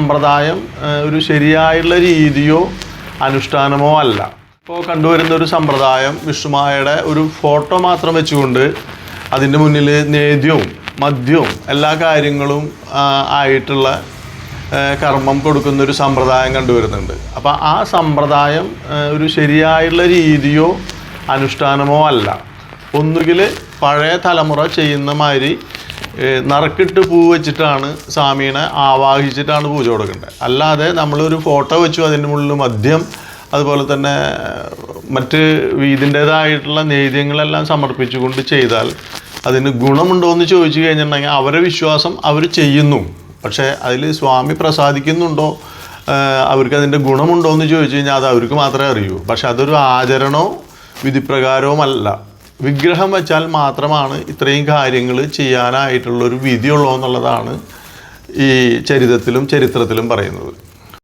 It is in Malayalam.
സമ്പ്രദായം ഒരു ശരിയായുള്ള രീതിയോ അനുഷ്ഠാനമോ അല്ല. ഇപ്പോൾ കണ്ടുവരുന്ന ഒരു സമ്പ്രദായം വിഷ്ണുമായയുടെ ഒരു ഫോട്ടോ മാത്രം വെച്ചുകൊണ്ട് അതിൻ്റെ മുന്നിൽ നേദ്യവും മദ്യവും എല്ലാ കാര്യങ്ങളും ആയിട്ടുള്ള കർമ്മം കൊടുക്കുന്നൊരു സമ്പ്രദായം കണ്ടുവരുന്നുണ്ട്. അപ്പോൾ ആ സമ്പ്രദായം ഒരു ശരിയായുള്ള രീതിയോ അനുഷ്ഠാനമോ അല്ല. ഒന്നുകിൽ പഴയ തലമുറ ചെയ്യുന്ന മാതിരി നറുക്കിട്ട് പൂ വെച്ചിട്ടാണ് സ്വാമീനെ ആവാഹിച്ചിട്ടാണ് പൂജ കൊടുക്കേണ്ടത്. അല്ലാതെ നമ്മളൊരു ഫോട്ടോ വെച്ചു അതിൻ്റെ മുകളിൽ മദ്യം അതുപോലെ തന്നെ മറ്റ് ഇതിൻ്റേതായിട്ടുള്ള നേദ്യങ്ങളെല്ലാം സമർപ്പിച്ചുകൊണ്ട് ചെയ്താൽ അതിന് ഗുണമുണ്ടോ എന്ന് ചോദിച്ചു കഴിഞ്ഞിട്ടുണ്ടെങ്കിൽ അവരുടെ വിശ്വാസം അവർ ചെയ്യുന്നു. പക്ഷേ അതിൽ സ്വാമി പ്രസാദിക്കുന്നുണ്ടോ, അവർക്ക് അതിൻ്റെ ഗുണമുണ്ടോ എന്ന് ചോദിച്ചു കഴിഞ്ഞാൽ അത് അവർക്ക് മാത്രമേ അറിയൂ. പക്ഷെ അതൊരു ആചരണമോ വിധിപ്രകാരവുമല്ല. വിഗ്രഹം വെച്ചാൽ മാത്രമാണ് ഇത്രയും കാര്യങ്ങൾ ചെയ്യാനായിട്ടുള്ളൊരു വിധിയുള്ളൂ എന്നുള്ളതാണ് ഈ ചരിത്രത്തിലും പറയുന്നത്.